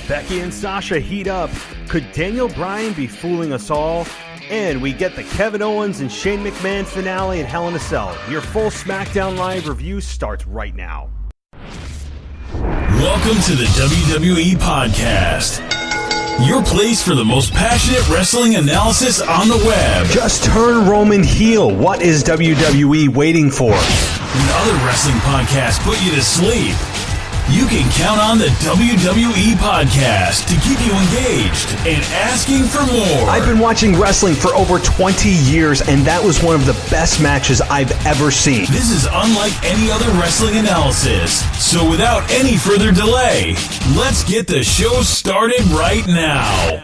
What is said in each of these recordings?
Becky and Sasha heat up. Could Daniel Bryan be fooling us all? And we get the Kevin Owens and Shane McMahon finale at Hell in a Cell. Your full Smackdown Live review starts right now. Welcome to the WWE Podcast, your place for the most passionate wrestling analysis on the web. Just turn Roman heel. What is WWE waiting for? When other wrestling podcasts put you to sleep, you can count on the WWE Podcast to keep you engaged and asking for more. I've been watching wrestling for over 20 years, and that was one of the best matches I've ever seen. This is unlike any other wrestling analysis. So without any further delay, let's get the show started right now.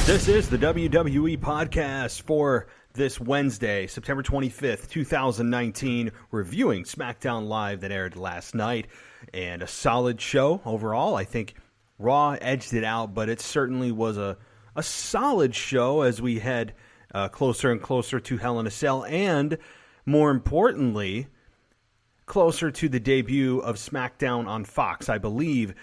This is the WWE Podcast for this Wednesday, September 25th, 2019, reviewing Smackdown Live that aired last night. And a solid show overall. I think Raw edged it out, but it certainly was a solid show as we head closer and closer to Hell in a Cell, and more importantly, closer to the debut of SmackDown on Fox. I believe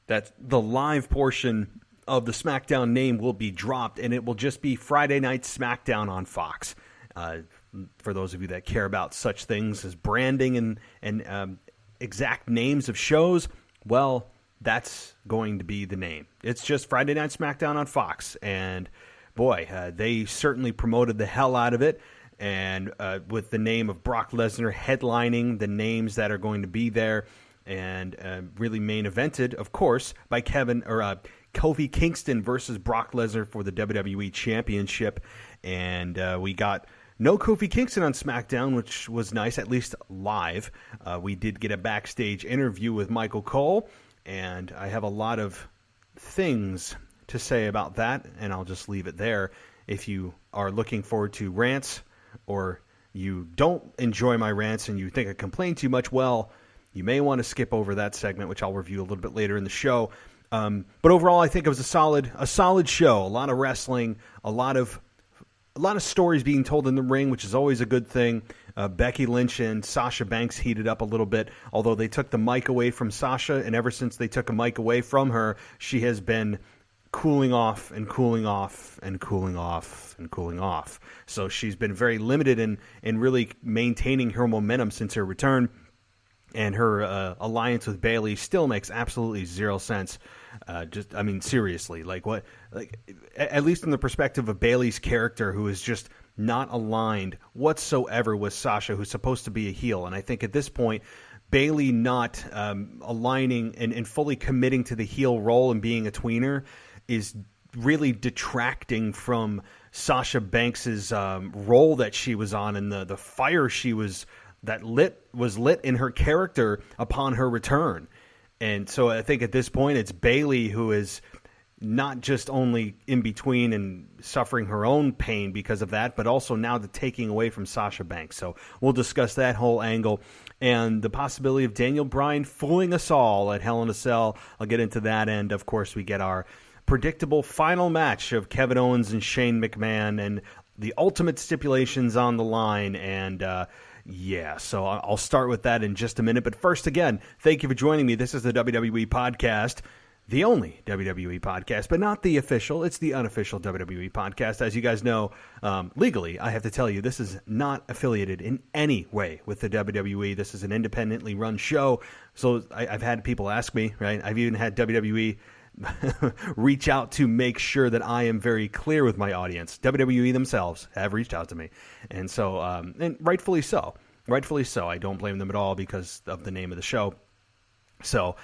that the live portion of the SmackDown name will be dropped, and it will just be Friday Night SmackDown on Fox. For those of you that care about such things as branding and exact names of shows, well, that's going to be the name. It's just Friday Night SmackDown on Fox, and boy, they certainly promoted the hell out of it, and with the name of Brock Lesnar headlining the names that are going to be there, and really main evented, of course, by Kofi Kingston versus Brock Lesnar for the WWE Championship, and we got no Kofi Kingston on SmackDown, which was nice, at least live. We did get a backstage interview with Michael Cole, and I have a lot of things to say about that, and I'll just leave it there. If you are looking forward to rants, or you don't enjoy my rants and you think I complain too much, well, you may want to skip over that segment, which I'll review a little bit later in the show. But overall, I think it was a solid show. A lot of wrestling, a lot of stories being told in the ring, which is always a good thing. Becky Lynch and Sasha Banks heated up a little bit, although they took the mic away from Sasha, and ever since they took a mic away from her, she has been cooling off and cooling off and cooling off and cooling off. So she's been very limited in really maintaining her momentum since her return, and her alliance with Bayley still makes absolutely zero sense. Seriously, at least from the perspective of Bayley's character, who is just not aligned whatsoever with Sasha, who's supposed to be a heel. And I think at this point, Bayley not aligning and fully committing to the heel role and being a tweener is really detracting from Sasha Banks's role that she was on, and the fire was lit in her character upon her return. And so I think at this point, it's Bayley who is not just only in between and suffering her own pain because of that, but also now the taking away from Sasha Banks. So we'll discuss that whole angle and the possibility of Daniel Bryan fooling us all at Hell in a Cell. I'll get into that. And, of course, we get our predictable final match of Kevin Owens and Shane McMahon and the ultimate stipulations on the line. And, so I'll start with that in just a minute. But first, again, thank you for joining me. This is the WWE Podcast, the only WWE podcast, but not the official. It's the unofficial WWE Podcast. As you guys know, legally, I have to tell you, this is not affiliated in any way with the WWE. This is an independently run show. So I've had people ask me, right? I've even had WWE reach out to make sure that I am very clear with my audience. WWE themselves have reached out to me. And so, and rightfully so. Rightfully so. I don't blame them at all because of the name of the show. So,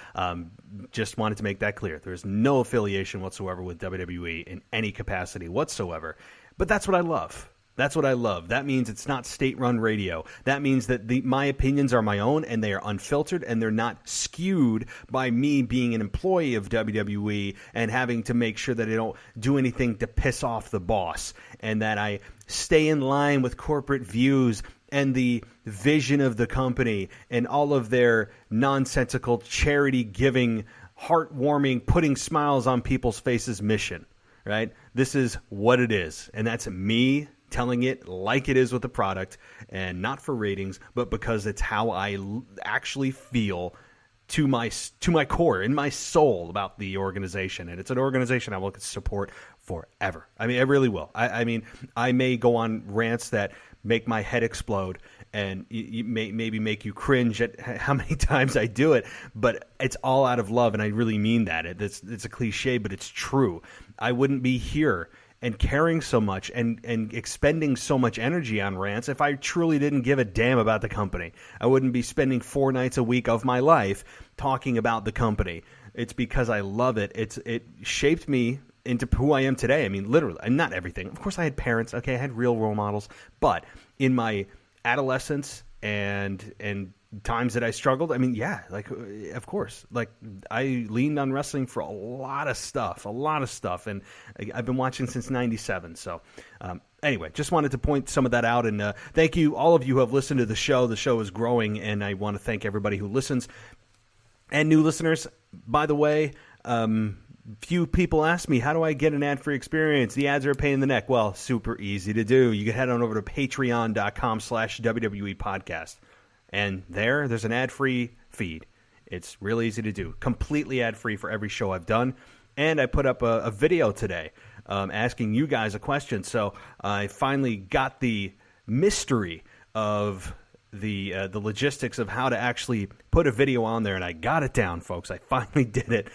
just wanted to make that clear. There's no affiliation whatsoever with WWE in any capacity whatsoever. But that's what I love. That's what I love. That means it's not state-run radio. That means that my opinions are my own, and they are unfiltered, and they're not skewed by me being an employee of WWE and having to make sure that I don't do anything to piss off the boss, and that I stay in line with corporate views and the vision of the company and all of their nonsensical charity-giving, heartwarming, putting smiles on people's faces mission, right? This is what it is, and that's me telling it like it is with the product, and not for ratings, but because it's how I actually feel to my core, in my soul, about the organization, and it's an organization I will support forever. I mean, I really will. I mean, I may go on rants that make my head explode and maybe make you cringe at how many times I do it, but it's all out of love, and I really mean that. It's a cliche, but it's true. I wouldn't be here and caring so much and expending so much energy on rants if I truly didn't give a damn about the company. I wouldn't be spending 4 nights a week of my life talking about the company. It's because I love it. It shaped me into who I am today. I mean, literally, and not everything. Of course, I had parents. Okay, I had real role models. But in my adolescence and times that I struggled, I mean, yeah, like, of course, like, I leaned on wrestling for a lot of stuff, and I've been watching since '97. So anyway, just wanted to point some of that out, and thank you, all of you who have listened to the show. The show is growing, and I want to thank everybody who listens and new listeners. By the way, few people ask me, how do I get an ad-free experience? The ads are a pain in the neck. Well, super easy to do. You can head on over to patreon.com/WWE podcast. And there's an ad-free feed. It's real easy to do. Completely ad-free for every show I've done. And I put up a video today asking you guys a question. So I finally got the mystery of the logistics of how to actually put a video on there, and I got it down, folks. I finally did it.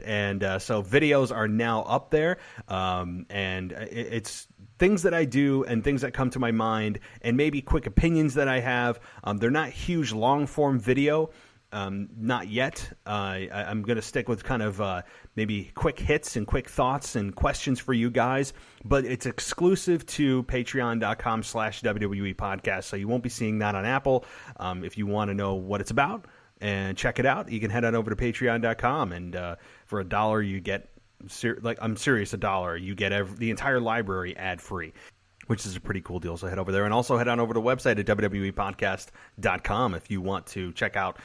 And so videos are now up there, and it's things that I do and things that come to my mind, and maybe quick opinions that I have. They're not huge long-form video, not yet. I'm going to stick with kind of maybe quick hits and quick thoughts and questions for you guys, but it's exclusive to patreon.com/WWE podcast, so you won't be seeing that on Apple. If you want to know what it's about and check it out, you can head on over to patreon.com, and for $1 you get, I'm serious, $1, you get the entire library ad-free, which is a pretty cool deal. So head over there, and also head on over to the website at wwepodcast.com if you want to check out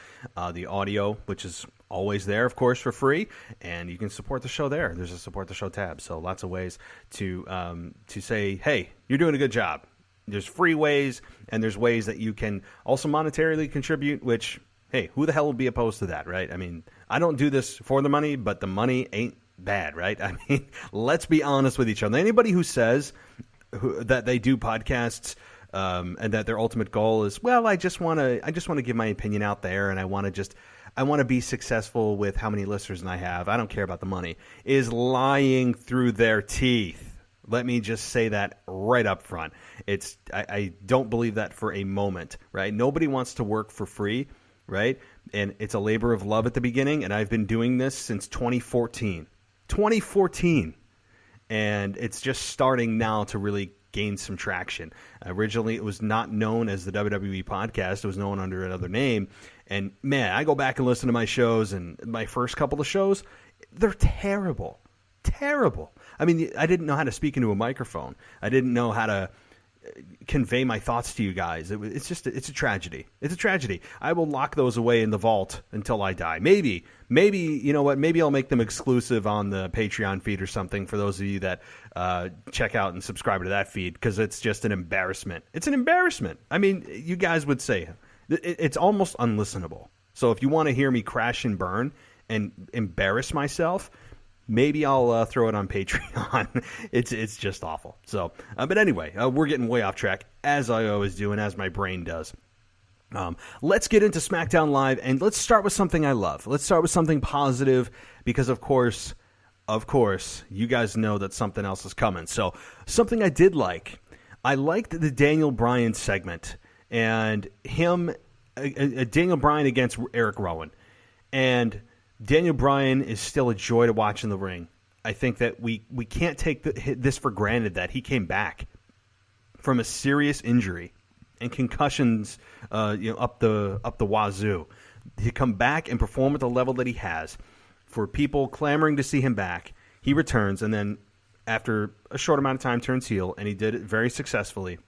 the audio, which is always there, of course, for free, and you can support the show there. There's a support the show tab, so lots of ways to say, hey, you're doing a good job. There's free ways, and there's ways that you can also monetarily contribute, which, hey, who the hell would be opposed to that, right? I mean, I don't do this for the money, but the money ain't bad, right? I mean, let's be honest with each other. Anybody who says that they do podcasts and that their ultimate goal is, well, I just want to give my opinion out there, and I want to be successful with how many listeners I have, I don't care about the money, is lying through their teeth. Let me just say that right up front. I don't believe that for a moment, right? Nobody wants to work for free, right? And it's a labor of love at the beginning, and I've been doing this since 2014. And it's just starting now to really gain some traction. Originally, it was not known as the WWE podcast. It was known under another name. And, man, I go back and listen to my shows, and my first couple of shows, they're terrible. Terrible. I mean, I didn't know how to speak into a microphone. I didn't know how to convey my thoughts to you guys. It's a tragedy. It's a tragedy. I will lock those away in the vault until I die. Maybe, you know what? Maybe I'll make them exclusive on the Patreon feed or something for those of you that check out and subscribe to that feed, because it's just an embarrassment. It's an embarrassment. I mean, you guys would say it's almost unlistenable. So if you want to hear me crash and burn and embarrass myself, maybe I'll throw it on Patreon. It's just awful. So, but anyway, we're getting way off track, as I always do, and as my brain does. Let's get into Smackdown Live, and let's start with something I love. Let's start with something positive, because of course, you guys know that something else is coming. So, something I did like. I liked the Daniel Bryan segment, and Daniel Bryan against Eric Rowan, and Daniel Bryan is still a joy to watch in the ring. I think that we can't take this for granted, that he came back from a serious injury and concussions up the wazoo. He come back and perform at the level that he has. For people clamoring to see him back, he returns, and then after a short amount of time turns heel, and he did it very successfully.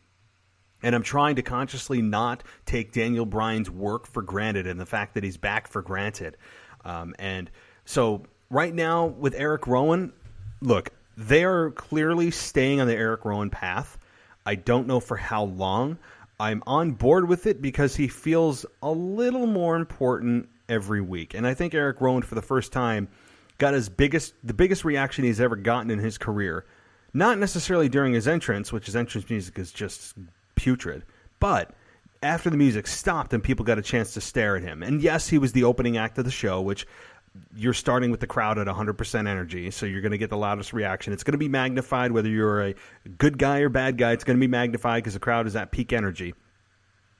And I'm trying to consciously not take Daniel Bryan's work for granted and the fact that he's back for granted. And so right now with Eric Rowan, look, they are clearly staying on the Eric Rowan path. I don't know for how long. I'm on board with it because he feels a little more important every week. And I think Eric Rowan, for the first time, got the biggest reaction he's ever gotten in his career. Not necessarily during his entrance, which his entrance music is just putrid, but after the music stopped and people got a chance to stare at him. And yes, he was the opening act of the show, which you're starting with the crowd at 100% energy, so you're going to get the loudest reaction. It's going to be magnified, whether you're a good guy or bad guy. It's going to be magnified because the crowd is at peak energy.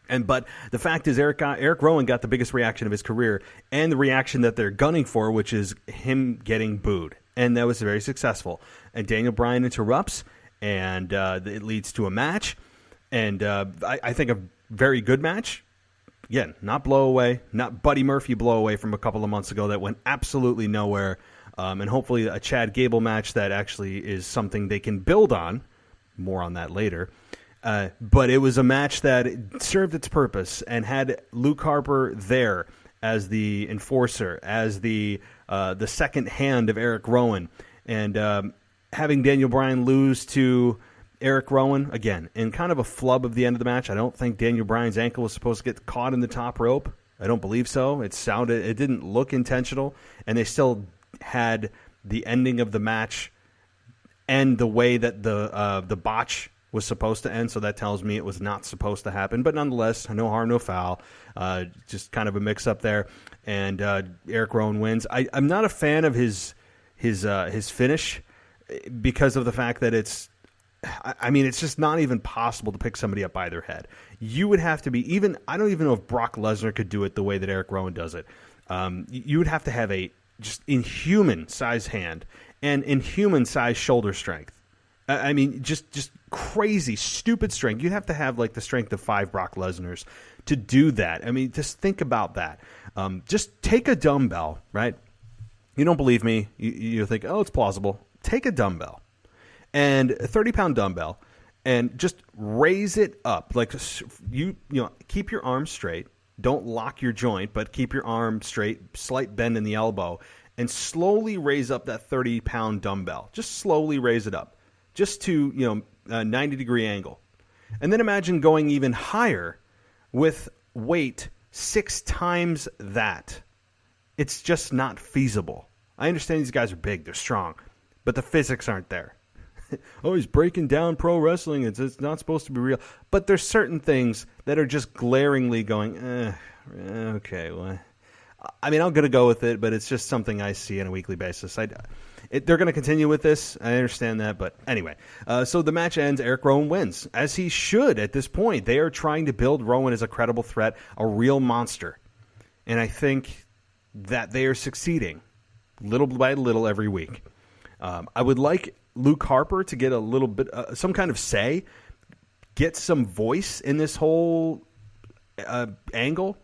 But the fact is, Eric Rowan got the biggest reaction of his career, and the reaction that they're gunning for, which is him getting booed. And that was very successful. And Daniel Bryan interrupts, and it leads to a match. And I think a very good match. Again, not blow away, not Buddy Murphy blow away from a couple of months ago that went absolutely nowhere. And hopefully a Chad Gable match that actually is something they can build on. More on that later. But it was a match that served its purpose and had Luke Harper there as the enforcer, as the second hand of Eric Rowan. And having Daniel Bryan lose to Eric Rowan, again, in kind of a flub of the end of the match. I don't think Daniel Bryan's ankle was supposed to get caught in the top rope. I don't believe so. It didn't look intentional, and they still had the ending of the match end the way that the botch was supposed to end, so that tells me it was not supposed to happen. But nonetheless, no harm, no foul. Just kind of a mix-up there, and Eric Rowan wins. I'm not a fan of his finish because of the fact that it's just not even possible to pick somebody up by their head. You would have to be I don't even know if Brock Lesnar could do it the way that Eric Rowan does it. You would have to have a just inhuman size hand and inhuman size shoulder strength. Just crazy, stupid strength. You'd have to have like the strength of 5 Brock Lesnars to do that. Just think about that. Just take a dumbbell, right? You don't believe me. You think, oh, it's plausible. Take a dumbbell. And a 30-pound dumbbell, and just raise it up. Like you keep your arm straight. Don't lock your joint, but keep your arm straight. Slight bend in the elbow, and slowly raise up that 30-pound dumbbell. Just slowly raise it up, just to a 90-degree angle, and then imagine going even higher with weight 6 times that. It's just not feasible. I understand these guys are big, they're strong, but the physics aren't there. Oh, he's breaking down pro wrestling. It's not supposed to be real. But there's certain things that are just glaringly going, okay. Well, I'm going to go with it, but it's just something I see on a weekly basis. They're going to continue with this. I understand that. But anyway, so the match ends. Eric Rowan wins, as he should at this point. They are trying to build Rowan as a credible threat, a real monster. And I think that they are succeeding little by little every week. I would like Luke Harper to get a little bit, some kind of say, get some voice in this whole angle.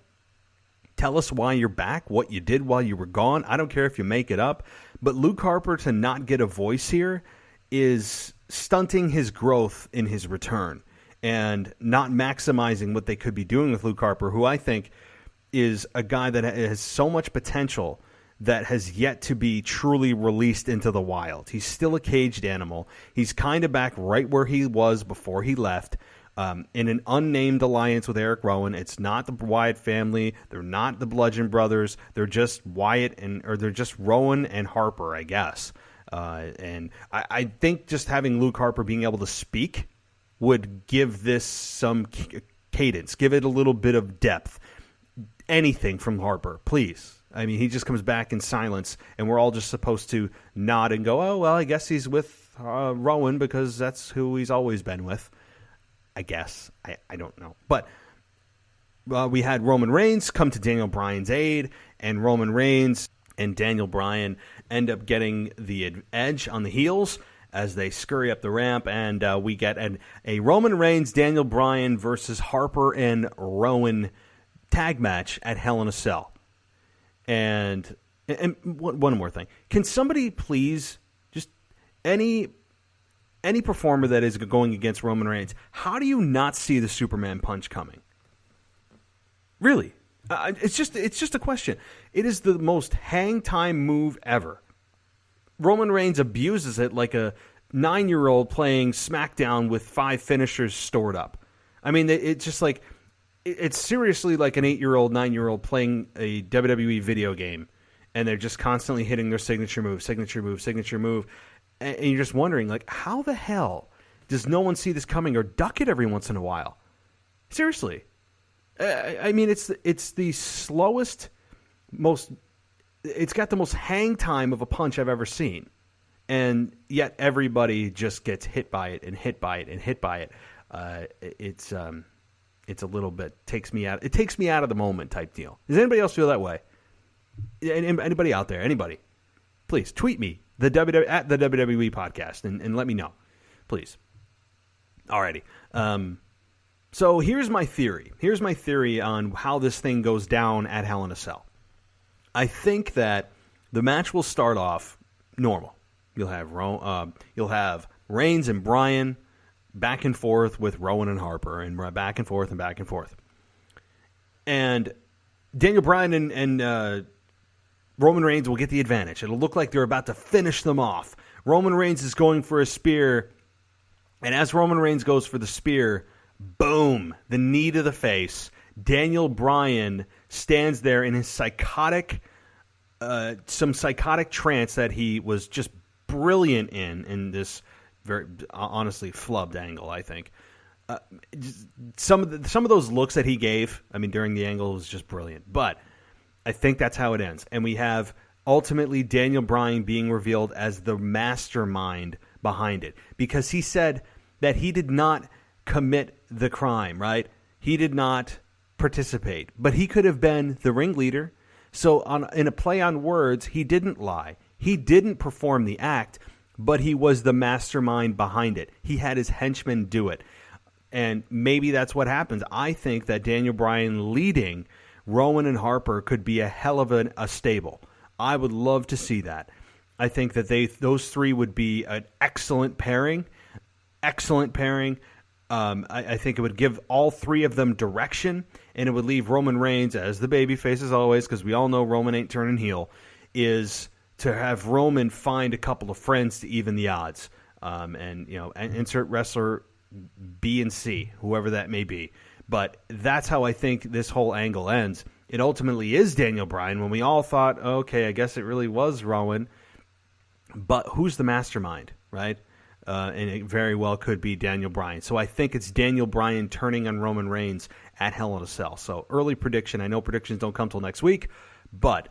Tell us why you're back, what you did while you were gone. I don't care if you make it up. But Luke Harper to not get a voice here is stunting his growth in his return and not maximizing what they could be doing with Luke Harper, who I think is a guy that has so much potential that has yet to be truly released into the wild. He's still a caged animal. He's kind of back right where he was before he left, in an unnamed alliance with Eric Rowan. It's not the Wyatt family. They're not the Bludgeon Brothers. They're just they're just Rowan and Harper, I guess. And I think just having Luke Harper being able to speak would give this some cadence, give it a little bit of depth. Anything from Harper, please. He just comes back in silence, and we're all just supposed to nod and go, oh, well, I guess he's with Rowan because that's who he's always been with. I guess. I don't know. But we had Roman Reigns come to Daniel Bryan's aid, and Roman Reigns and Daniel Bryan end up getting the edge on the heels as they scurry up the ramp, and we get a Roman Reigns, Daniel Bryan versus Harper and Rowan tag match at Hell in a Cell. And one more thing. Can somebody please, just any performer that is going against Roman Reigns, how do you not see the Superman punch coming? Really? It's just a question. It is the most hang time move ever. Roman Reigns abuses it like a 9-year-old playing Smackdown with 5 finishers stored up. It's just like it's seriously like an 8-year-old, 9-year-old playing a WWE video game, and they're just constantly hitting their signature move, and you're just wondering, like, how the hell does no one see this coming or duck it every once in a while? Seriously. I mean, it's the slowest, it's got the most hang time of a punch I've ever seen. And yet everybody just gets hit by it and hit by it and hit by it. It's a little bit, it takes me out of the moment type deal. Does anybody else feel that way? Anybody out there? Anybody? Please tweet me, at the WWE podcast, and let me know. Please. Alrighty. So here's my theory. Here's my theory on how this thing goes down at Hell in a Cell. I think that the match will start off normal. You'll have Reigns and Bryan back and forth with Rowan and Harper, and back and forth and back and forth. And Daniel Bryan and Roman Reigns will get the advantage. It'll look like they're about to finish them off. Roman Reigns is going for a spear, and as Roman Reigns goes for the spear, boom, the knee to the face. Daniel Bryan stands there in his psychotic trance that he was just brilliant in this very honestly flubbed angle, I think. Some of those looks that he gave, I mean, during the angle was just brilliant. But I think that's how it ends. And we have ultimately Daniel Bryan being revealed as the mastermind behind it, because he said that he did not commit the crime, right? He did not participate, but he could have been the ringleader. So in a play on words, he didn't lie. He didn't perform the act, but he was the mastermind behind it. He had his henchmen do it. And maybe that's what happens. I think that Daniel Bryan leading Rowan and Harper could be a hell of a stable. I would love to see that. I think that those three would be an excellent pairing. Excellent pairing. I think it would give all three of them direction, and it would leave Roman Reigns as the babyface as always, because we all know Roman ain't turning heel, is to have Roman find a couple of friends to even the odds. And insert wrestler B and C, whoever that may be. But that's how I think this whole angle ends. It ultimately is Daniel Bryan, when we all thought, okay, I guess it really was Rowan. But who's the mastermind, right? And it very well could be Daniel Bryan. So I think it's Daniel Bryan turning on Roman Reigns at Hell in a Cell. So early prediction. I know predictions don't come till next week, but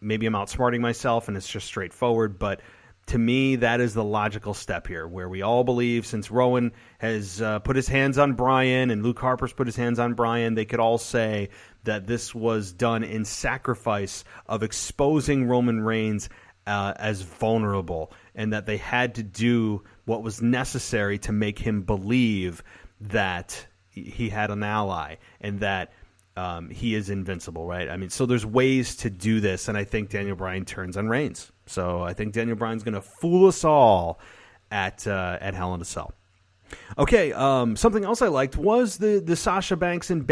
maybe I'm outsmarting myself and it's just straightforward. But to me, that is the logical step here, where we all believe, since Rowan has put his hands on Bryan and Luke Harper's put his hands on Bryan, they could all say that this was done in sacrifice of exposing Roman Reigns as vulnerable, and that they had to do what was necessary to make him believe that he had an ally and that he is invincible, right? I mean, so there's ways to do this, and I think Daniel Bryan turns on Reigns. So I think Daniel Bryan's going to fool us all at Hell in a Cell. Okay, something else I liked was the Sasha Banks and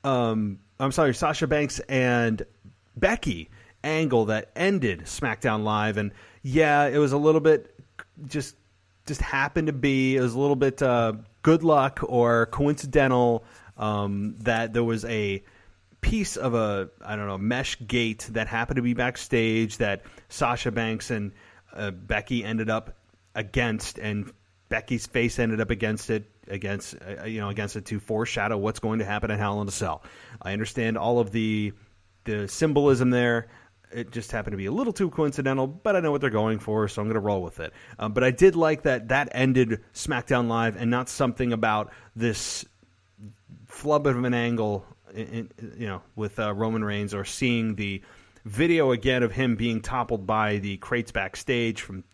Sasha Banks and Becky angle that ended Smackdown Live. And yeah, it was a little bit just happened to be, it was a little bit good luck or coincidental that there was a piece of a mesh gate that happened to be backstage that Sasha Banks and Becky ended up against, and Becky's face ended up against it to foreshadow what's going to happen at Hell in a Cell. I understand all of the symbolism there. It just happened to be a little too coincidental, but I know what they're going for, so I'm going to roll with it. But I did like that ended SmackDown Live and not something about this flub of an angle, with Roman Reigns, or seeing the video again of him being toppled by the crates backstage from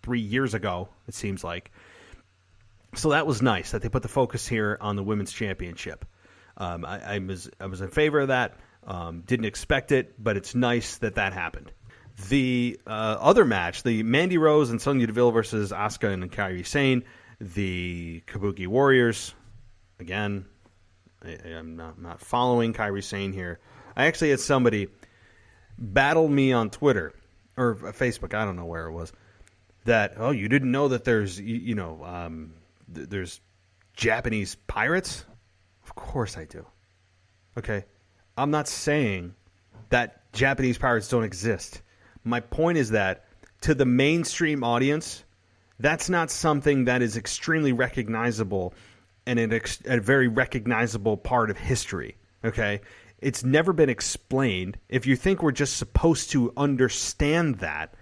3 years ago, it seems like. So that was nice that they put the focus here on the Women's Championship. I was in favor of that. Didn't expect it, but it's nice that happened. The other match, the Mandy Rose and Sonya Deville versus Asuka and Kairi Sane, the Kabuki Warriors. Again, I'm not following Kairi Sane here. I actually had somebody battle me on Twitter or Facebook, I don't know where it was, that, you didn't know that there's there's Japanese pirates? Of Of course I do. Okay? I'm not saying that Japanese pirates don't exist. My point is that to the mainstream audience, that's not something that is extremely recognizable and a very recognizable part of history. Okay? It's never been explained. If you think we're just supposed to understand that,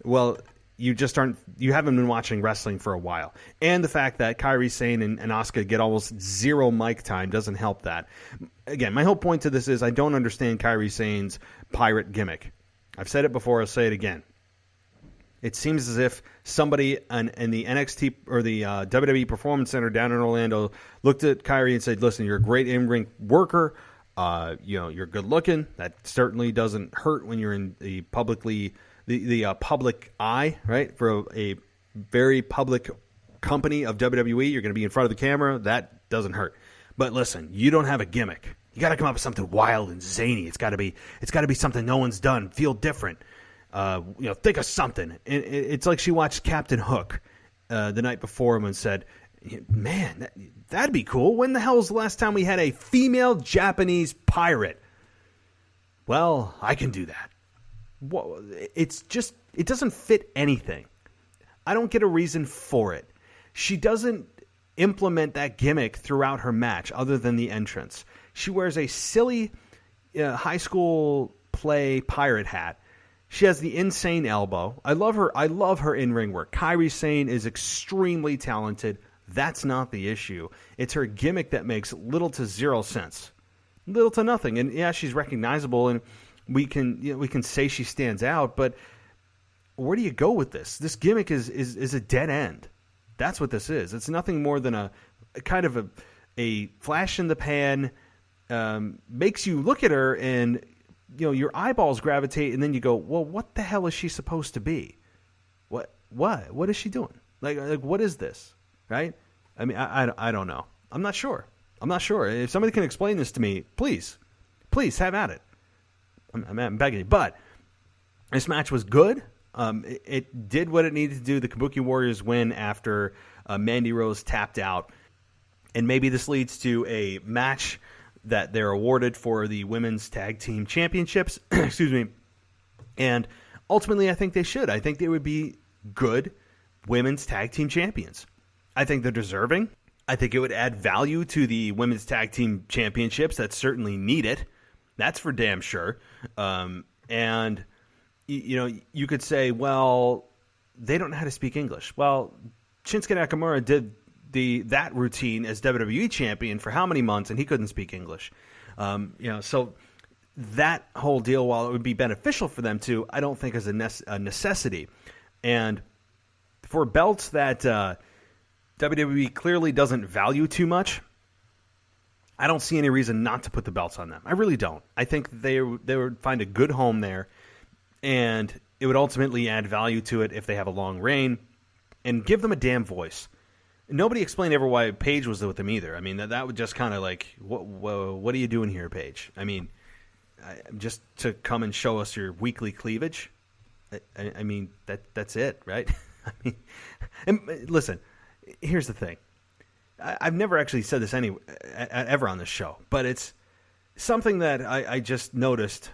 well, you just aren't. You haven't been watching wrestling for a while. And the fact that Kairi, Sane, and Asuka get almost zero mic time doesn't help that. Again, my whole point to this is I don't understand Kairi Sane's pirate gimmick. I've said it before. I'll say it again. It seems as if somebody in the NXT or the WWE Performance Center down in Orlando looked at Kairi and said, "Listen, you're a great in-ring worker. You're good looking. That certainly doesn't hurt when you're in the public eye, right? For a very public company of WWE, you're going to be in front of the camera. That doesn't hurt. But listen, you don't have a gimmick. You got to come up with something wild and zany. It's got to be something no one's done. Feel different. Think of something." And it's like she watched Captain Hook the night before and said, "Man, that'd be cool. When the hell was the last time we had a female Japanese pirate?" Well, I can do that. It doesn't fit anything. I don't get a reason for it. She doesn't implement that gimmick throughout her match other than the entrance. She wears a silly high school play pirate hat. She has the insane elbow. I love her in-ring work. Kairi Sane is extremely talented. That's not the issue. It's her gimmick that makes little to zero sense. Little to nothing. And yeah, she's recognizable and we can say she stands out, but where do you go with this? This gimmick is a dead end. That's what this is. It's nothing more than a kind of a flash in the pan, makes you look at her and your eyeballs gravitate, and then you go, well, what the hell is she supposed to be? What is she doing? Like what is this? Right? I mean, I don't know. I'm not sure. If somebody can explain this to me, please have at it. I'm begging you. But this match was good. It did what it needed to do. The Kabuki Warriors win after Mandy Rose tapped out. And maybe this leads to a match that they're awarded for the Women's Tag Team Championships. Excuse me. And ultimately, I think they should. I think they would be good Women's Tag Team Champions. I think they're deserving. I think it would add value to the Women's Tag Team Championships that certainly need it. That's for damn sure. And, you could say, well, they don't know how to speak English. Well, Shinsuke Nakamura did that routine as WWE champion for how many months, and he couldn't speak English. So that whole deal, while it would be beneficial for them to, I don't think is a necessity. And for belts that WWE clearly doesn't value too much, I don't see any reason not to put the belts on them. I really don't. I think they would find a good home there, and it would ultimately add value to it if they have a long reign, and give them a damn voice. Nobody explained ever why Paige was with them either. I mean, that would just kind of like, what are you doing here, Paige? I mean, just to come and show us your weekly cleavage? I mean, that's it, right? I mean, and listen, here's the thing. I've never actually said this ever on this show, but it's something that I just noticed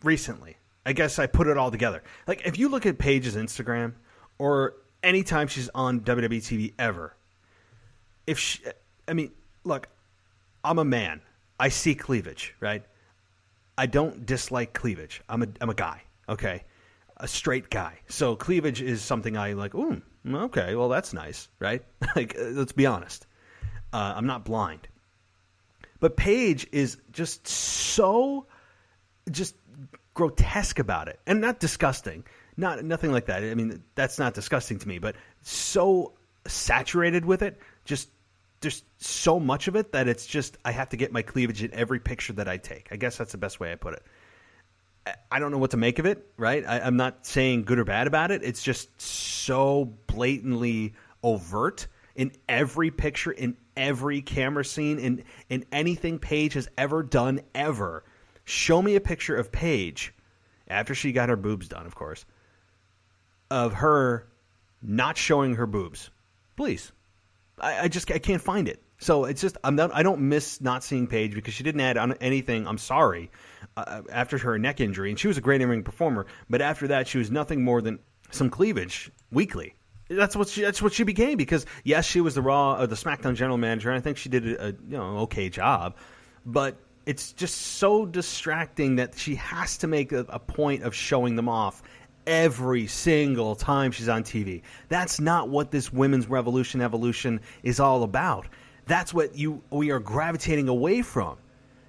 recently. I guess I put it all together. Like, if you look at Paige's Instagram, or anytime she's on WWE TV ever, look, I'm a man. I see cleavage, right? I don't dislike cleavage. I'm a guy, okay? A straight guy. So cleavage is something I like, ooh, okay, well, that's nice, right? Like, let's be honest. I'm not blind. But Paige is just so grotesque about it. And not disgusting. Nothing like that. I mean, that's not disgusting to me, but so saturated with it, just there's so much of it that it's just, I have to get my cleavage in every picture that I take. I guess that's the best way I put it. I don't know what to make of it, right? I'm not saying good or bad about it. It's just so blatantly overt in every picture, in every camera scene, in anything Paige has ever done, ever. Show me a picture of Paige, after she got her boobs done, of course, of her not showing her boobs. Please. I can't find it. So it's just I don't miss not seeing Paige because she didn't add on anything. I'm sorry. After her neck injury, and she was a great in-ring performer, but after that she was nothing more than some cleavage weekly. That's what she became, because yes, she was the SmackDown general manager, and I think she did a okay job, but it's just so distracting that she has to make a point of showing them off every single time she's on TV. That's not what this women's evolution is all about. That's what we are gravitating away from.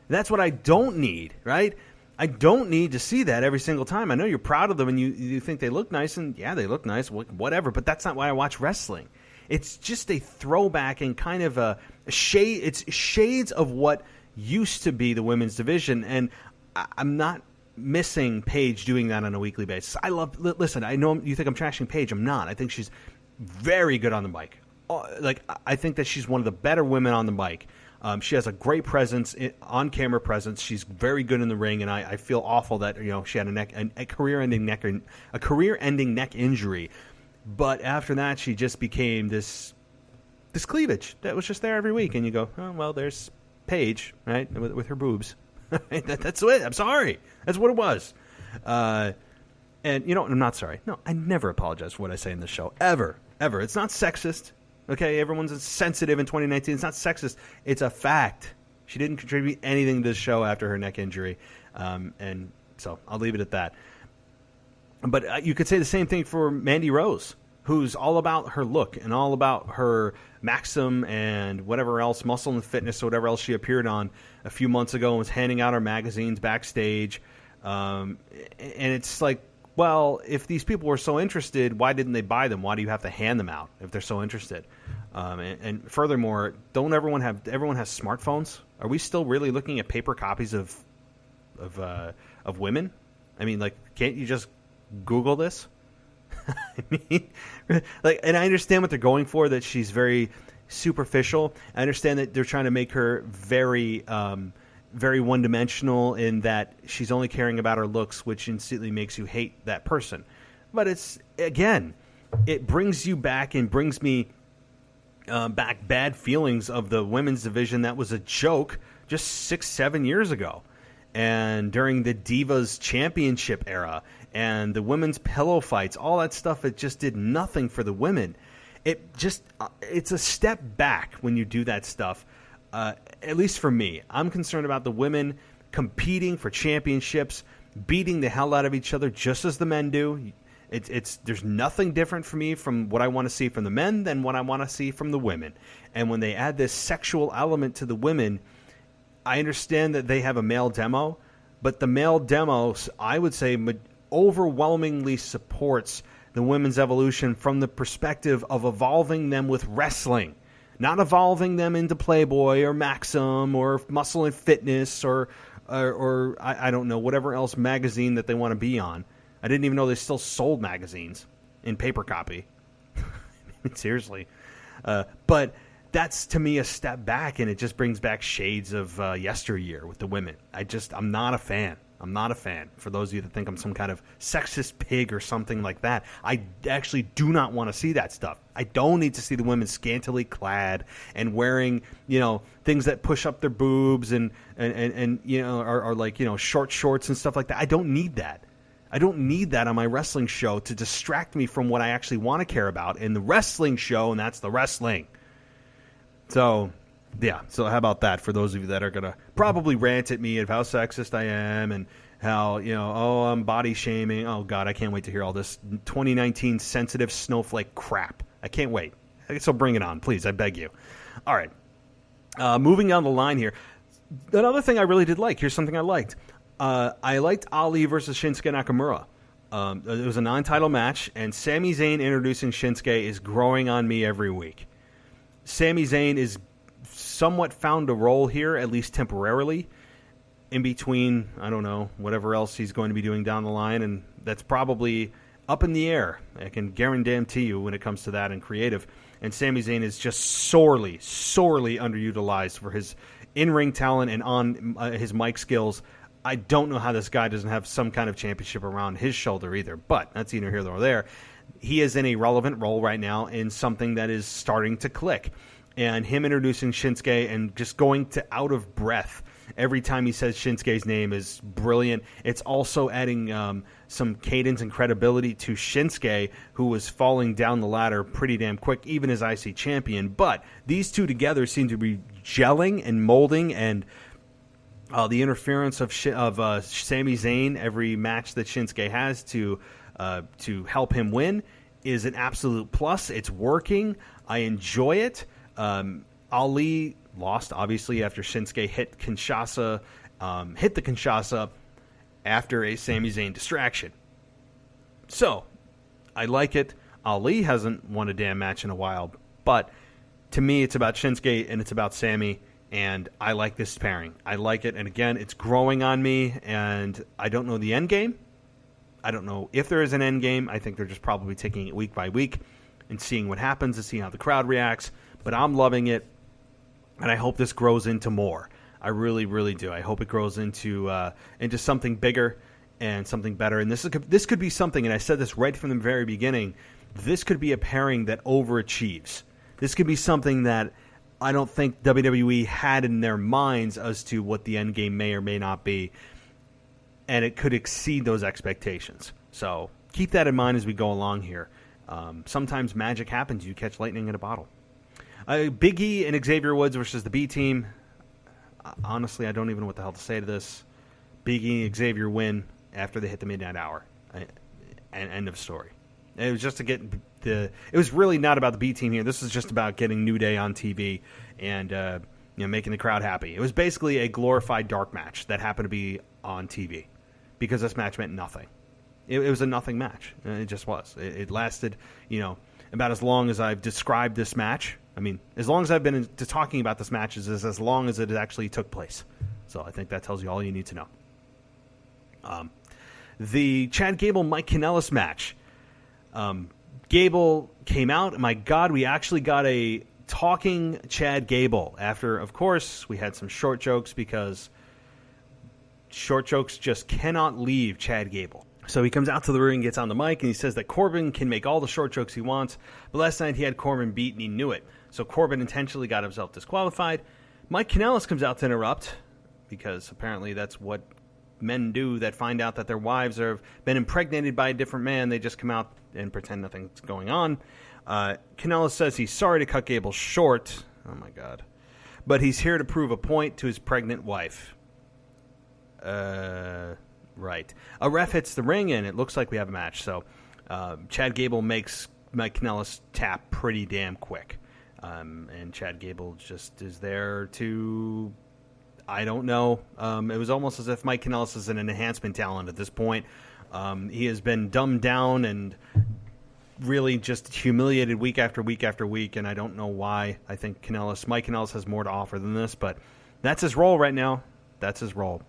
That's what I don't need, right? I don't need to see that every single time. I know you're proud of them and you think they look nice, and yeah, they look nice, whatever, but that's not why I watch wrestling. It's just a throwback and kind of a shade. It's shades of what used to be the women's division, and I'm not missing Paige doing that on a weekly basis. Listen, I know you think I'm trashing Paige. I'm not. I think she's very good on the mic. I think that she's one of the better women on the mic. She has a great presence, on-camera presence. She's very good in the ring, and I feel awful that she had a career-ending neck injury. But after that, she just became this cleavage that was just there every week, and you go, oh well, there's Paige, right, with her boobs. That's it. I'm sorry. That's what it was. And I'm not sorry. No, I never apologize for what I say in this show, ever. It's not sexist. Okay, everyone's sensitive in 2019. It's not sexist. It's a fact. She didn't contribute anything to the show after her neck injury, and so I'll leave it at that. But you could say the same thing for Mandy Rose, who's all about her look and all about her Maxim and whatever else, Muscle and Fitness or whatever else she appeared on a few months ago and was handing out her magazines backstage. And it's like, well, if these people were so interested, why didn't they buy them? Why do you have to hand them out if they're so interested? And furthermore, everyone has smartphones? Are we still really looking at paper copies of women? I mean, like, can't you just Google this? I mean, and I understand what they're going for, that she's very superficial. I understand that they're trying to make her very very one-dimensional in that she's only caring about her looks, which instantly makes you hate that person. But it brings you back and brings me back bad feelings of the women's division that was a joke just 6-7 years ago. And during the Divas Championship era and the women's pillow fights, all that stuff, it just did nothing for the women. It's a step back when you do that stuff. At least for me, I'm concerned about the women competing for championships, beating the hell out of each other just as the men do. There's nothing different for me from what I want to see from the men than what I want to see from the women. And when they add this sexual element to the women, I understand that they have a male demo, but the male demo, I would say, overwhelmingly supports the women's evolution from the perspective of evolving them with wrestling. Not evolving them into Playboy or Maxim or Muscle and Fitness or I don't know, whatever else magazine that they want to be on. I didn't even know they still sold magazines in paper copy. Seriously. But that's, to me, a step back, and it just brings back shades of yesteryear with the women. I'm not a fan. I'm not a fan. For those of you that think I'm some kind of sexist pig or something like that, I actually do not want to see that stuff. I don't need to see the women scantily clad and wearing, things that push up their boobs and are like, short shorts and stuff like that. I don't need that. I don't need that on my wrestling show to distract me from what I actually want to care about in the wrestling show, and that's the wrestling. So, yeah. So how about that for those of you that are going to probably rant at me of how sexist I am and how, I'm body shaming. Oh, God, I can't wait to hear all this 2019 sensitive snowflake crap. I can't wait. So bring it on, please. I beg you. All right. Moving down the line here. Another thing I really did like. Here's something I liked. I liked Ali versus Shinsuke Nakamura. It was a non-title match, and Sami Zayn introducing Shinsuke is growing on me every week. Sami Zayn is somewhat found a role here, at least temporarily, in between, I don't know, whatever else he's going to be doing down the line, and that's probably up in the air. I can guarantee you when it comes to that in creative. And Sami Zayn is just sorely, sorely underutilized for his in-ring talent and on his mic skills. I don't know how this guy doesn't have some kind of championship around his shoulder either, but that's neither here nor there. He is in a relevant role right now in something that is starting to click. and him introducing Shinsuke and just going to out of breath every time he says Shinsuke's name is brilliant. It's also adding some cadence and credibility to Shinsuke, who was falling down the ladder pretty damn quick, even as IC champion. But these two together seem to be gelling and molding, and the interference of Sami Zayn every match that Shinsuke has to help him win is an absolute plus. It's working. I enjoy it. Ali lost, obviously, after Shinsuke hit the Kinshasa after a Sami Zayn distraction. So, I like it. Ali hasn't won a damn match in a while, but to me, it's about Shinsuke and it's about Sami, and I like this pairing. I like it, and again, it's growing on me, and I don't know the end game. I don't know if there is an end game. I think they're just probably taking it week by week and seeing what happens and seeing how the crowd reacts, but I'm loving it, and I hope this grows into more. I really, really do. I hope it grows into something bigger and something better. And this could be something, and I said this right from the very beginning, this could be a pairing that overachieves. This could be something that I don't think WWE had in their minds as to what the end game may or may not be, and it could exceed those expectations. So keep that in mind as we go along here. Sometimes magic happens. You catch lightning in a bottle. Big E and Xavier Woods versus the B Team. Honestly, I don't even know what the hell to say to this. Big E and Xavier win after they hit the midnight hour. And end of story. It was just to get it was really not about the B Team here. This is just about getting New Day on TV and making the crowd happy. It was basically a glorified dark match that happened to be on TV because this match meant nothing. It was a nothing match. It just was. It lasted, about as long as I've described this match. I mean, as long as I've been talking about this match is as long as it actually took place. So I think that tells you all you need to know. The Chad Gable Mike Kanellis match. Gable came out, and my God, we actually got a talking Chad Gable after, of course, we had some short jokes because short jokes just cannot leave Chad Gable. So he comes out to the ring, gets on the mic, and he says that Corbin can make all the short jokes he wants, but last night he had Corbin beat and he knew it. So Corbin intentionally got himself disqualified. Mike Kanellis comes out to interrupt because apparently that's what men do that find out that their wives have been impregnated by a different man. They just come out and pretend nothing's going on. Kanellis says he's sorry to cut Gable short. Oh, my God. But he's here to prove a point to his pregnant wife. Right. A ref hits the ring, and it looks like we have a match. So Chad Gable makes Mike Kanellis tap pretty damn quick. And Chad Gable just is there to... I don't know. It was almost as if Mike Kanellis is an enhancement talent at this point. He has been dumbed down and really just humiliated week after week after week, and I don't know why. I think Mike Kanellis has more to offer than this, but that's his role right now. That's his role.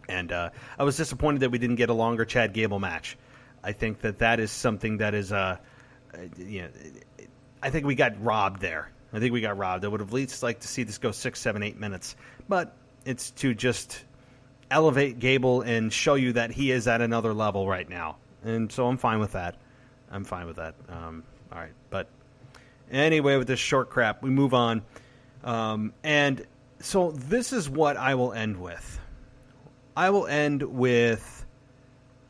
And I was disappointed that we didn't get a longer Chad Gable match. I think that is something that is, I think we got robbed there. I think we got robbed. I would have at least liked to see this go 6, 7, 8 minutes. But it's to just elevate Gable and show you that he is at another level right now. And so I'm fine with that. All right. But anyway, with this short crap, we move on. And so this is what I will end with. I will end with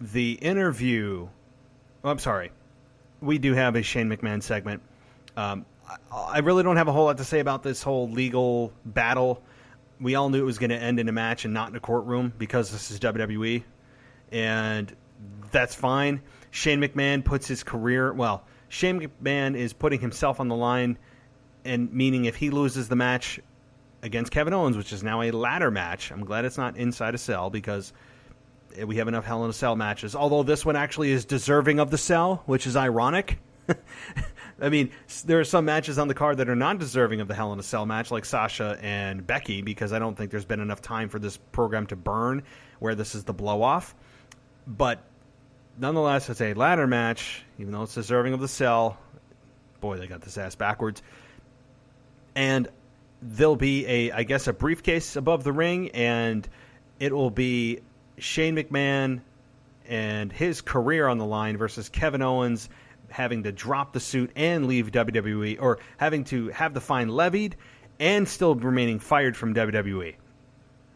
the interview. Oh, I'm sorry. We do have a Shane McMahon segment. I really don't have a whole lot to say about this whole legal battle. We all knew it was going to end in a match and not in a courtroom because this is WWE, and that's fine. Shane McMahon puts his career... Well, Shane McMahon is putting himself on the line, and meaning if he loses the match against Kevin Owens, which is now a ladder match, I'm glad it's not inside a cell because we have enough Hell in a Cell matches, although this one actually is deserving of the cell, which is ironic. I mean, there are some matches on the card that are not deserving of the Hell in a Cell match, like Sasha and Becky, because I don't think there's been enough time for this program to burn, where this is the blow-off. But nonetheless, it's a ladder match, even though it's deserving of the cell. Boy, they got this ass backwards. And there'll be I guess, a briefcase above the ring, and it will be Shane McMahon and his career on the line versus Kevin Owens having to drop the suit and leave WWE, or having to have the fine levied and still remaining fired from WWE.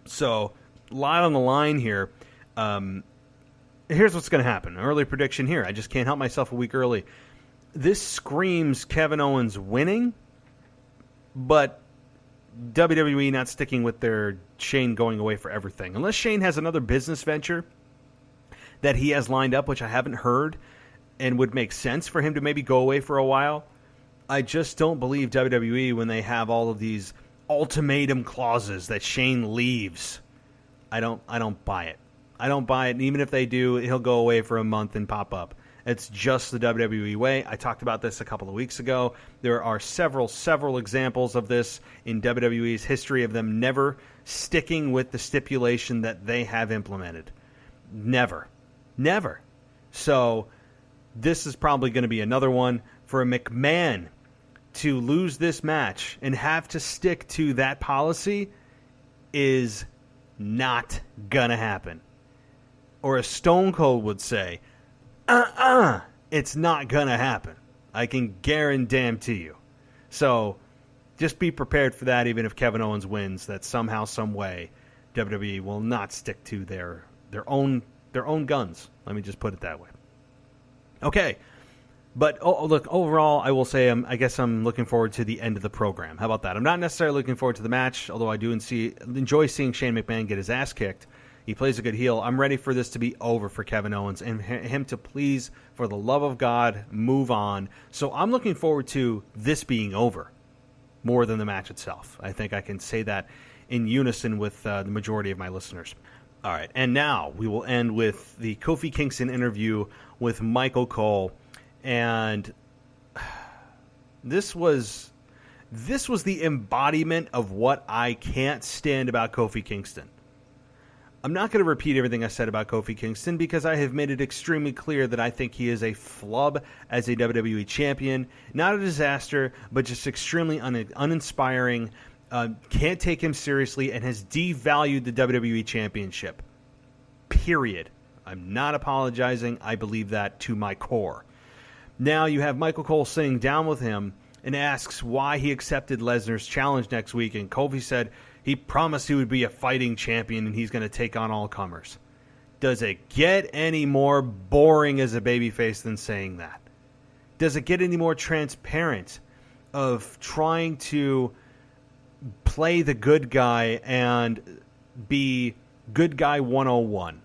So, a lot on the line here. Here's what's going to happen. Early prediction here. I just can't help myself a week early. This screams Kevin Owens winning, but WWE not sticking with their Shane going away for everything. Unless Shane has another business venture that he has lined up, which I haven't heard, and would make sense for him to maybe go away for a while. I just don't believe WWE when they have all of these ultimatum clauses that Shane leaves. I don't buy it. I don't buy it. And even if they do, he'll go away for a month and pop up. It's just the WWE way. I talked about this a couple of weeks ago. There are several examples of this in WWE's history of them never sticking with the stipulation that they have implemented. Never. So this is probably going to be another one for a McMahon to lose this match and have to stick to that policy is not going to happen. Or as Stone Cold would say, it's not going to happen. I can guarantee you. So just be prepared for that, even if Kevin Owens wins, that somehow, some way, WWE will not stick to their own guns. Let me just put it that way. Okay. But, look, overall, I will say I guess I'm looking forward to the end of the program. How about that? I'm not necessarily looking forward to the match, although I do enjoy seeing Shane McMahon get his ass kicked. He plays a good heel. I'm ready for this to be over for Kevin Owens and him to please, for the love of God, move on. So I'm looking forward to this being over more than the match itself. I think I can say that in unison with the majority of my listeners. All right, and now we will end with the Kofi Kingston interview with Michael Cole. And this was the embodiment of what I can't stand about Kofi Kingston. I'm not going to repeat everything I said about Kofi Kingston because I have made it extremely clear that I think he is a flub as a WWE champion. Not a disaster, but just extremely uninspiring. Can't take him seriously and has devalued the WWE championship. Period. I'm not apologizing. I believe that to my core. Now you have Michael Cole sitting down with him and asks why he accepted Lesnar's challenge next week. And Kofi said he promised he would be a fighting champion and he's going to take on all comers. Does it get any more boring as a babyface than saying that? Does it get any more transparent of trying to play the good guy and be good guy 101?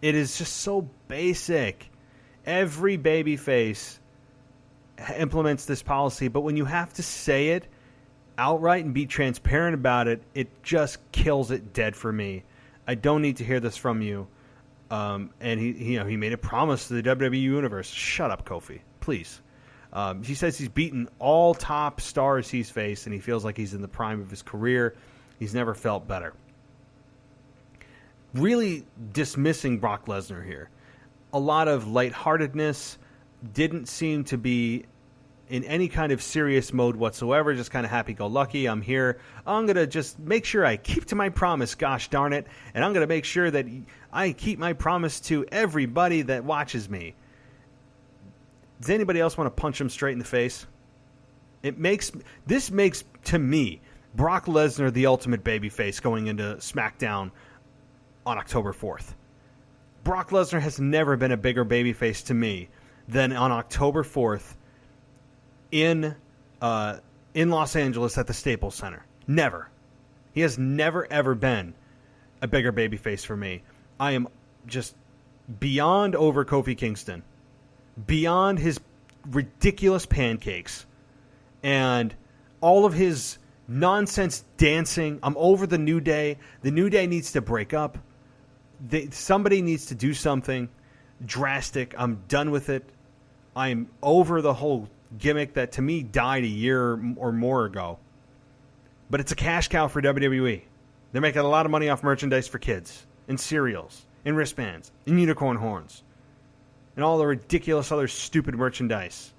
It is just so basic. Every babyface implements this policy, but when you have to say it outright and be transparent about it, it just kills it dead for me. I don't need to hear this from you. And he made a promise to the WWE Universe. Shut up, Kofi, please. He says he's beaten all top stars he's faced, and he feels like he's in the prime of his career. He's never felt better. Really dismissing Brock Lesnar here. A lot of lightheartedness, didn't seem to be in any kind of serious mode whatsoever, just kind of happy-go-lucky. I'm here. I'm going to just make sure I keep to my promise, gosh darn it, and I'm going to make sure that I keep my promise to everybody that watches me. Does anybody else want to punch him straight in the face? This makes, to me, Brock Lesnar the ultimate babyface going into Smackdown on October 4th. Brock Lesnar has never been a bigger babyface to me than on October 4th in Los Angeles at the Staples Center. Never. He has never, ever been a bigger babyface for me. I am just beyond over Kofi Kingston, beyond his ridiculous pancakes, and all of his nonsense dancing. I'm over the New Day. The New Day needs to break up. Somebody needs to do something drastic. I'm done with it. I'm over the whole gimmick that to me died a year or more ago. But it's a cash cow for WWE. They're making a lot of money off merchandise for kids, and cereals, and wristbands, and unicorn horns, and all the ridiculous other stupid merchandise.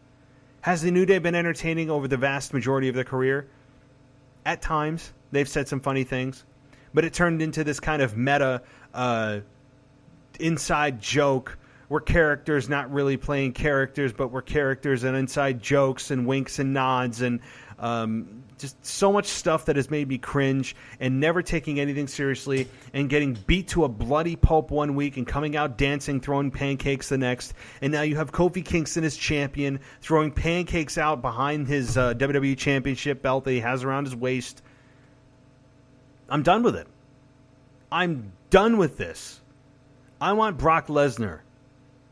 Has the New Day been entertaining over the vast majority of their career? At times, they've said some funny things, but it turned into this kind of meta inside joke were characters not really playing characters, but were characters and inside jokes and winks and nods and just so much stuff that has made me cringe, and never taking anything seriously and getting beat to a bloody pulp one week and coming out dancing, throwing pancakes the next. And now you have Kofi Kingston as champion, throwing pancakes out behind his WWE Championship belt that he has around his waist. I'm done with it. I'm done with this. I want Brock Lesnar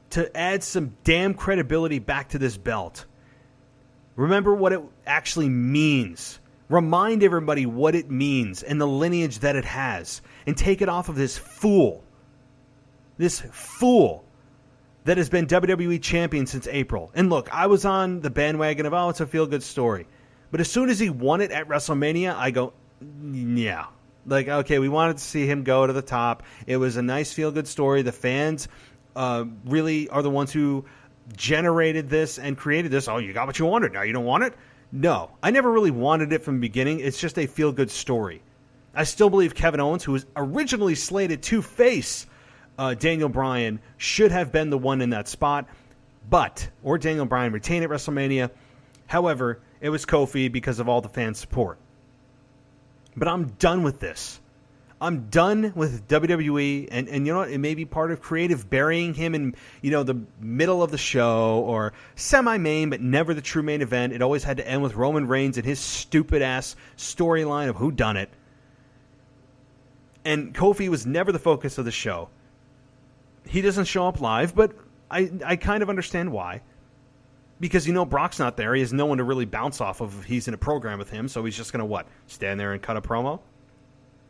to add some damn credibility back to this belt. Remember what it actually means. Remind everybody what it means and the lineage that it has. And take it off of this fool. This fool that has been WWE champion since April. And look, I was on the bandwagon of, it's a feel-good story. But as soon as he won it at WrestleMania, I go, yeah. Like, okay, we wanted to see him go to the top. It was a nice feel-good story. The fans really are the ones who generated this and created this. Oh, you got what you wanted. Now you don't want it? No. I never really wanted it from the beginning. It's just a feel-good story. I still believe Kevin Owens, who was originally slated to face Daniel Bryan, should have been the one in that spot. Or Daniel Bryan retain at WrestleMania. However, it was Kofi because of all the fan support. But I'm done with this. I'm done with WWE, and you know what? It may be part of creative burying him in, the middle of the show or semi-main, but never the true main event. It always had to end with Roman Reigns and his stupid-ass storyline of whodunit. And Kofi was never the focus of the show. He doesn't show up live, but I kind of understand why. Because, Brock's not there. He has no one to really bounce off of if he's in a program with him, so he's just going to, stand there and cut a promo?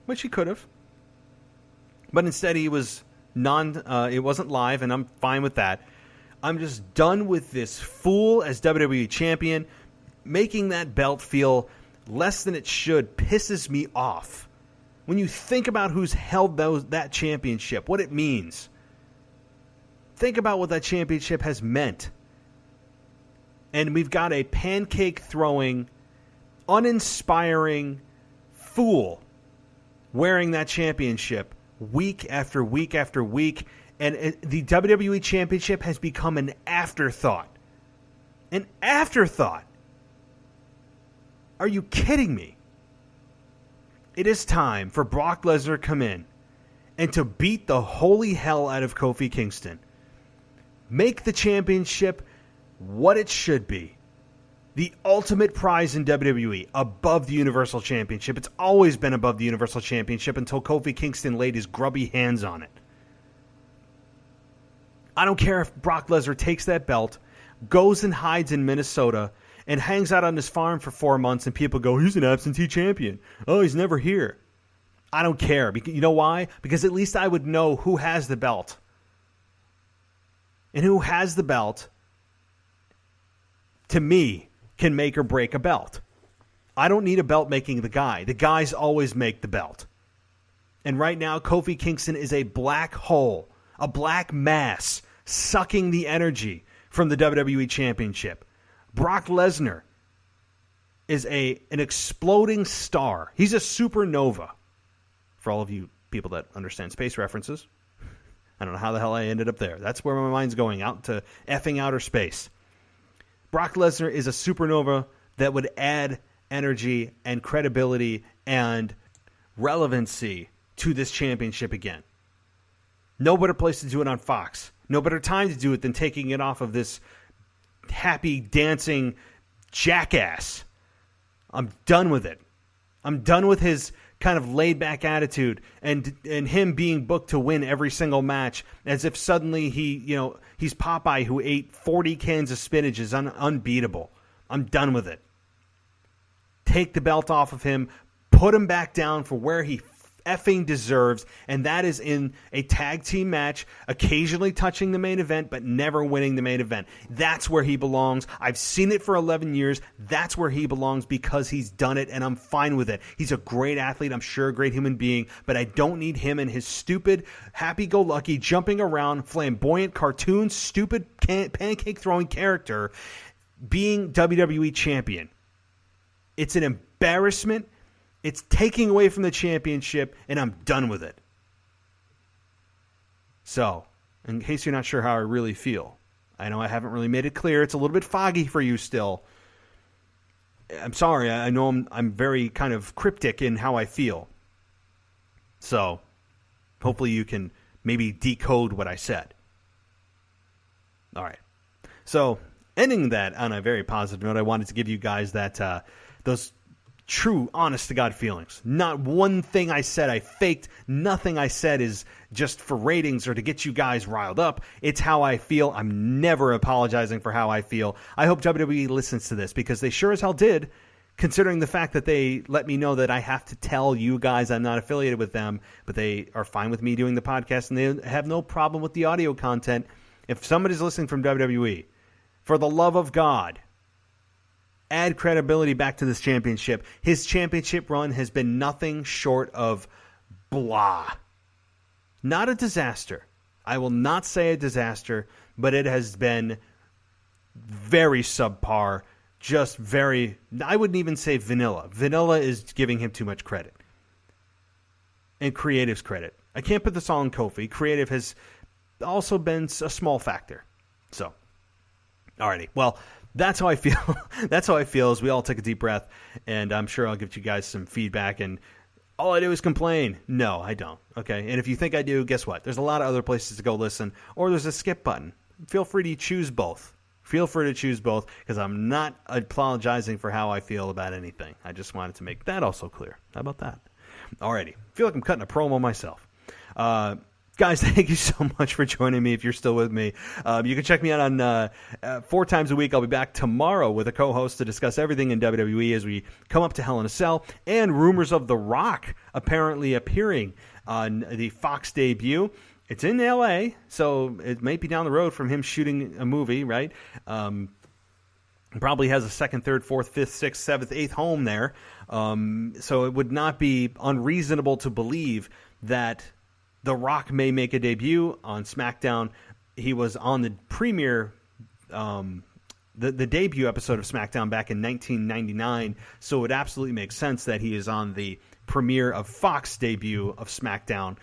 Which he could have. But instead he was it wasn't live, and I'm fine with that. I'm just done with this fool as WWE champion. Making that belt feel less than it should pisses me off. When you think about who's held that championship, what it means. Think about what that championship has meant. And we've got a pancake-throwing, uninspiring fool wearing that championship week after week after week. And the WWE Championship has become an afterthought. An afterthought. Are you kidding me? It is time for Brock Lesnar to come in and to beat the holy hell out of Kofi Kingston. Make the championship what it should be. The ultimate prize in WWE, above the Universal Championship. It's always been above the Universal Championship until Kofi Kingston laid his grubby hands on it. I don't care if Brock Lesnar takes that belt, goes and hides in Minnesota, and hangs out on his farm for 4 months, and people go, he's an absentee champion. Oh, he's never here. I don't care. You know why? Because at least I would know who has the belt. And who has the belt, to me, can make or break a belt. I don't need a belt making the guy. The guys always make the belt. And right now, Kofi Kingston is a black hole, a black mass, sucking the energy from the WWE Championship. Brock Lesnar is an exploding star. He's a supernova. For all of you people that understand space references, I don't know how the hell I ended up there. That's where my mind's going, out to effing outer space. Brock Lesnar is a supernova that would add energy and credibility and relevancy to this championship again. No better place to do it on Fox. No better time to do it than taking it off of this happy, dancing jackass. I'm done with it. I'm done with his kind of laid-back attitude and him being booked to win every single match as if suddenly he's Popeye who ate 40 cans of spinach is unbeatable. I'm done with it. Take the belt off of him, put him back down for where he effing deserves, and that is in a tag team match, occasionally touching the main event, but never winning the main event. That's where he belongs. I've seen it for 11 years. That's where he belongs because he's done it, and I'm fine with it. He's a great athlete. I'm sure a great human being, but I don't need him and his stupid, happy-go-lucky, jumping around, flamboyant, cartoon, stupid, pancake-throwing character being WWE champion. It's an embarrassment. It's taking away from the championship, and I'm done with it. So, in case you're not sure how I really feel. I know I haven't really made it clear. It's a little bit foggy for you still. I'm sorry. I know I'm very kind of cryptic in how I feel. So hopefully you can maybe decode what I said. All right. So ending that on a very positive note, I wanted to give you guys that those true, honest-to-God feelings. Not one thing I said I faked. Nothing I said is just for ratings or to get you guys riled up. It's how I feel. I'm never apologizing for how I feel. I hope WWE listens to this because they sure as hell did, considering the fact that they let me know that I have to tell you guys I'm not affiliated with them, but they are fine with me doing the podcast, and they have no problem with the audio content. If somebody's listening from WWE, for the love of God, add credibility back to this championship. His championship run has been nothing short of blah. Not a disaster. I will not say a disaster, but it has been very subpar. Just very, I wouldn't even say vanilla. Vanilla is giving him too much credit. And creative's credit. I can't put this all on Kofi. Creative has also been a small factor. So, alrighty. Well, that's how I feel. That's how I feel as we all take a deep breath. And I'm sure I'll give you guys some feedback. And all I do is complain. No, I don't. Okay. And if you think I do, guess what? There's a lot of other places to go listen. Or there's a skip button. Feel free to choose both. Feel free to choose both because I'm not apologizing for how I feel about anything. I just wanted to make that also clear. How about that? Alrighty. Feel like I'm cutting a promo myself. Guys, thank you so much for joining me if you're still with me. You can check me out on 4 times a week. I'll be back tomorrow with a co-host to discuss everything in WWE as we come up to Hell in a Cell and rumors of The Rock apparently appearing on the Fox debut. It's in L.A., so it might be down the road from him shooting a movie, right? Probably has a 2nd, 3rd, 4th, 5th, 6th, 7th, 8th home there. So it would not be unreasonable to believe that The Rock may make a debut on SmackDown. He was on the premiere, the debut episode of SmackDown back in 1999, so it absolutely makes sense that he is on the premiere of Fox debut of SmackDown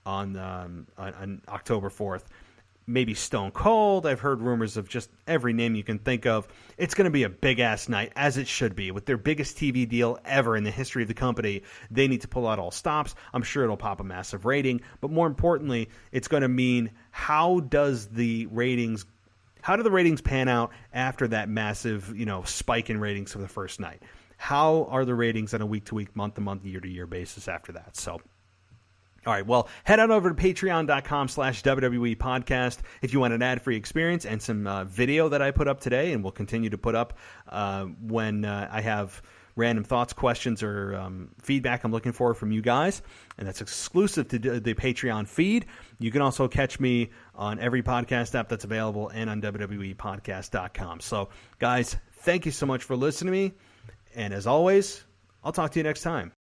on October 4th. Maybe Stone Cold. I've heard rumors of just every name you can think of. It's going to be a big-ass night, as it should be. With their biggest TV deal ever in the history of the company, they need to pull out all stops. I'm sure it'll pop a massive rating. But more importantly, it's going to mean how do the ratings pan out after that massive, spike in ratings for the first night? How are the ratings on a week-to-week, month-to-month, year-to-year basis after that? So, all right, well, head on over to patreon.com/WWE podcast if you want an ad-free experience and some video that I put up today and will continue to put up when I have random thoughts, questions, or feedback I'm looking for from you guys. And that's exclusive to the Patreon feed. You can also catch me on every podcast app that's available and on WWEpodcast.com. So, guys, thank you so much for listening to me. And as always, I'll talk to you next time.